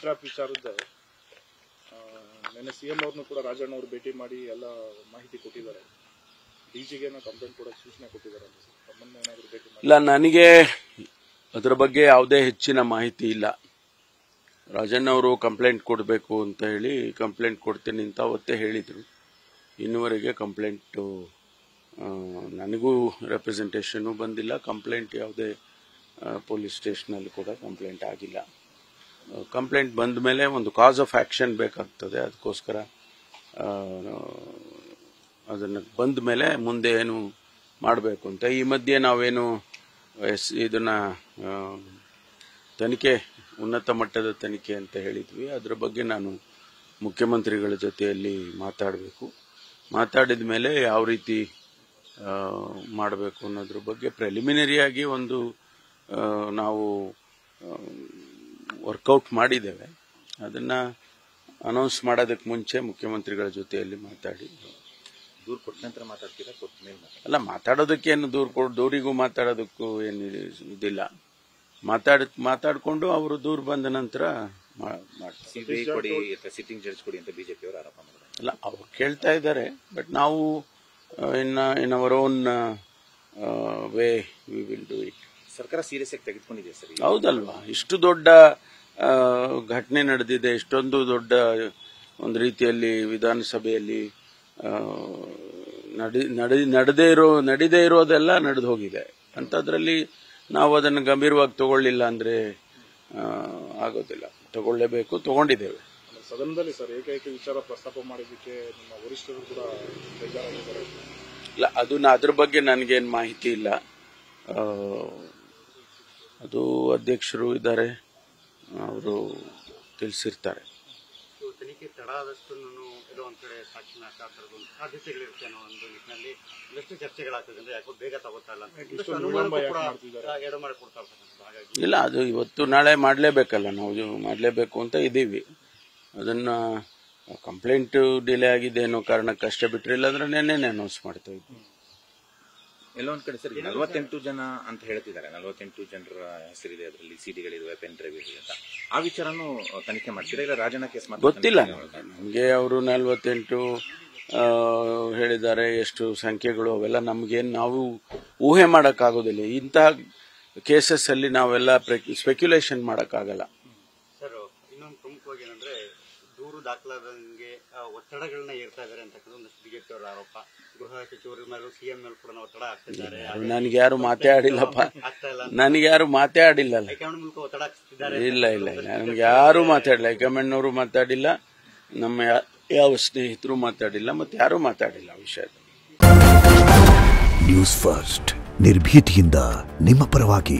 Trap ವಿಚಾರದ ನಿನ್ನೆ CM ಅವ್ರನ್ನು ಕೂಡ ರಾಜಣ್ಣ ಅವರು ಭೇಟಿ ಮಾಡಿ ಎಲ್ಲ ಮಾಹಿತಿ ಕೊಟ್ಟಿದ್ದಾರೆ. ಡಿಜಿಗೆ ಕಂಪ್ಲೇಂಟ್ ಕೂಡ ಸೂಚನೆ ಕೊಟ್ಟಿದ್ದಾರೆ. ತಮ್ಮನ್ನ ಏನಾದರೂ ಭೇಟಿ ಮಾಡಿ? ಇಲ್ಲ, ನನಗೆ ಅದರ ಬಗ್ಗೆ ಯಾವುದೇ ಹೆಚ್ಚಿನ ಮಾಹಿತಿ ಇಲ್ಲ. ರಾಜಣ್ಣ ಅವರು ಕಂಪ್ಲೇಂಟ್ ಕೊಡಬೇಕು ಅಂತ ಹೇಳಿ ಕಂಪ್ಲೇಂಟ್ ಕೊಡ್ತೀನಿ ಅಂತ ಅವತ್ತೇ ಹೇಳಿದರು. ಇನ್ನುವರೆಗೆ ಕಂಪ್ಲೇಂಟು ನನಗೂ ರೆಪ್ರೆಸೆಂಟೇಷನು ಬಂದಿಲ್ಲ. ಕಂಪ್ಲೇಂಟ್ ಯಾವುದೇ ಪೊಲೀಸ್ ಸ್ಟೇಷನಲ್ಲಿ ಕೂಡ ಕಂಪ್ಲೇಂಟ್ ಆಗಿಲ್ಲ. ಕಂಪ್ಲೇಂಟ್ ಬಂದ ಮೇಲೆ ಒಂದು ಕಾಸ್ ಆಫ್ ಆಕ್ಷನ್ ಬೇಕಾಗ್ತದೆ. ಅದಕ್ಕೋಸ್ಕರ ಅದನ್ನು ಬಂದ ಮೇಲೆ ಮುಂದೆ ಏನು ಮಾಡಬೇಕು ಅಂತ. ಈ ಮಧ್ಯೆ ನಾವೇನು ಇದನ್ನ ತನಿಖೆ, ಉನ್ನತ ಮಟ್ಟದ ತನಿಖೆ ಅಂತ ಹೇಳಿದ್ವಿ. ಅದರ ಬಗ್ಗೆ ನಾನು ಮುಖ್ಯಮಂತ್ರಿಗಳ ಜೊತೆಯಲ್ಲಿ ಮಾತಾಡಬೇಕು. ಮಾತಾಡಿದ ಮೇಲೆ ಯಾವ ರೀತಿ ಮಾಡಬೇಕು ಅನ್ನೋದ್ರ ಬಗ್ಗೆ ಪ್ರಿಲಿಮಿನರಿಯಾಗಿ ಒಂದು ನಾವು ವರ್ಕೌಟ್ ಮಾಡಿದ್ದೇವೆ. ಅದನ್ನು ಅನೌನ್ಸ್ ಮಾಡೋದಕ್ಕೆ ಮುಂಚೆ ಮುಖ್ಯಮಂತ್ರಿಗಳ ಜೊತೆಯಲ್ಲಿ ಮಾತಾಡಿ. ದೂರು ಕೊಟ್ಟ ನಂತರ ಮಾತಾಡ್ತೀರಾ? ಕೊಟ್ಟ ಮೇಲೆ ಅಲ್ಲ, ಮಾತಾಡೋದಕ್ಕೇನು ದೂರಿಗೂ ಮಾತಾಡೋದಕ್ಕೂ ಏನು ಇದಿಲ್ಲ. ಮಾತಾಡಿಕೊಂಡು ಅವರು ದೂರು ಬಂದ ನಂತರ ಸಿಬಿಐ ಕೊಡಿ, ಸಿಟ್ಟಿಂಗ್ ಜಡ್ಜ್ ಕೊಡಿ ಅಂತ ಬಿಜೆಪಿ ಅವರು ಆರೋಪ ಮಾಡಿದ್ದಾರೆ. ಅಲ್ಲ, ಅವ್ರು ಕೇಳ್ತಾ ಇದ್ದಾರೆ. ಬಟ್ ನಾವು in our own way we will do it. ಸರ್ಕಾರ ಸೀರಿಯಸ್ ಆಗಿ ತೆಗೆದುಕೊಂಡಿದೆ ಸರ್. ಹೌದಲ್ವಾ? ಇಷ್ಟು ದೊಡ್ಡ ಘಟನೆ ನಡೆದಿದೆ. ಇಷ್ಟೊಂದು ದೊಡ್ಡ ಒಂದು ರೀತಿಯಲ್ಲಿ ವಿಧಾನಸಭೆಯಲ್ಲಿ ನಡೀದೇ ಇರೋದೆಲ್ಲ ನಡೆದು ಹೋಗಿದೆ. ಅಂಥದ್ರಲ್ಲಿ ನಾವು ಅದನ್ನು ಗಂಭೀರವಾಗಿ ತಗೊಳ್ಳಿಲ್ಲ ಅಂದ್ರೆ ಆಗೋದಿಲ್ಲ. ತಗೊಳ್ಳೇಬೇಕು, ತಗೊಂಡಿದ್ದೇವೆ. ಸದನದಲ್ಲಿ ಸರ್ ಏಕೈಕ ವಿಚಾರ ಪ್ರಸ್ತಾಪ ಮಾಡಿದ್ದಕ್ಕೆ ನಿಮ್ಮ ವರಿಷ್ಠರು ಕೂಡ ಬೇಜಾರಾಗಿದ್ದಾರೆ. ಇಲ್ಲ, ಅದ್ರ ಬಗ್ಗೆ ನನಗೇನು ಮಾಹಿತಿ ಇಲ್ಲ. ಅದು ಅಧ್ಯಕ್ಷರು ಇದ್ದಾರೆ, ಅವರು ತಿಳಿಸಿರ್ತಾರೆ. ತನಿಖೆ ತಡ ಆದಷ್ಟು ಎಲ್ಲೋ ಒಂದ್ ಕಡೆ ಸಾಕ್ಷಿ ನಾಶ ಸಾಧ್ಯತೆಗಳಿರುತ್ತೆ ಅನ್ನೋ ಒಂದು ನಿಟ್ಟಿನಲ್ಲಿ ಎಷ್ಟು ಚರ್ಚೆಗಳಾಗ್ತದೆ ಅಂದ್ರೆ ಯಾಕೋ ಬೇಗ ತಗೋತಾರಲ್ಲ ಎಡೆ ಮಾಡಿ ಕೊಡ್ತಾ ಇರ್ತಾರೆ. ಹಾಗಾಗಿ ಇಲ್ಲ, ಅದು ಇವತ್ತು ನಾಳೆ ಮಾಡಲೇಬೇಕಲ್ಲ, ನಾವು ಮಾಡಲೇಬೇಕು ಅಂತ ಇದ್ದೀವಿ. ಅದನ್ನ ಕಂಪ್ಲೇಂಟ್ ಡಿಲೇ ಆಗಿದೆ ಅನ್ನೋ ಕಾರಣಕ್ಕಷ್ಟೇ ಬಿಟ್ಟರೆ, ಇಲ್ಲಾಂದ್ರೆ ನೆನ್ನೆ ಅನೌನ್ಸ್ ಮಾಡ್ತಾ ಇದ್ವಿ. ಎಲ್ಲೋ ಒಂದ್ ಕಡೆ ಸರ್ 48 ಜನ ಅಂತ ಹೇಳ್ತಿದ್ದಾರೆ. 48 ಜನರ ಹೆಸರಿದೆ, ಅದರಲ್ಲಿ ಸಿಡಿಗಳಿವೆ, ಪೆನ್ ಡ್ರೈವ್ ಇದೆ ಅಂತ. ಆ ವಿಚಾರನೂ ತನಿಖೆ ಮಾಡ್ತೀರಾ? ಇಲ್ಲ ರಾಜಣ್ಣ ಕೇಸ್ ಗೊತ್ತಿಲ್ಲ ನಮಗೆ. ಅವರು 48 ಹೇಳಿದ್ದಾರೆ. ಎಷ್ಟು ಸಂಖ್ಯೆಗಳು ಅವೆಲ್ಲ ನಮ್ಗೇನು ನಾವು ಊಹೆ ಮಾಡೋಕ್ಕಾಗೋದಿಲ್ಲ. ಇಂತಹ ಕೇಸಸ್ ಅಲ್ಲಿ ನಾವೆಲ್ಲ ಸ್ಪೆಕ್ಯುಲೇಷನ್ ಮಾಡೋಕ್ಕಾಗಲ್ಲ. ಸರ್, ಇನ್ನೊಂದು ಪ್ರಮುಖವಾಗಿ ಏನಂದ್ರೆ ದೂರು ದಾಖಲಾದಂಗೆ ಒತ್ತಡಗಳನ್ನ ಏರ್ತಾ ಇದ್ದಾರೆ ಅಂತಕ್ಕಂಥ ಒಂದಷ್ಟು ಬಿಜೆಪಿ ಅವರ ಆರೋಪ. ಗೃಹ ಸಚಿವರ ಮೇಲೂ ಸಿಎಂ ಮೇಲೂ ಕೂಡ ಒತ್ತಡ ಆಗ್ತಿದ್ದಾರೆ. ನನಗೆ ಯಾರು ಮಾತಾಡಿಲ್ಲಪ್ಪ, ನನಗೆ ಯಾರು ಮಾತಾಡಿಲ್ಲಲ್ಲ. ಹೈಕಮಾಂಡ್ ಮೂಲಕ ಒತ್ತಡ ಹಾಕ್ತಿದ್ದಾರೆ. ಇಲ್ಲ, ನನಗೆ ಯಾರು ಮಾತಾಡಿಲ್ಲ. ಹೈಕಮಾಂಡ್ನವರು ಮಾತಾಡಿಲ್ಲ, ನಮ್ಮ ಯಾವ ಸ್ನೇಹಿತರು ಮಾತಾಡಿಲ್ಲ, ಮತ್ತೆ ಯಾರು ಮಾತಾಡಿಲ್ಲ ವಿಷಯದಲ್ಲಿ. ನ್ಯೂಸ್ ಫಸ್ಟ್, ನಿರ್ಭೀತಿಯಿಂದ ನಿಮ್ಮ ಪರವಾಗಿ.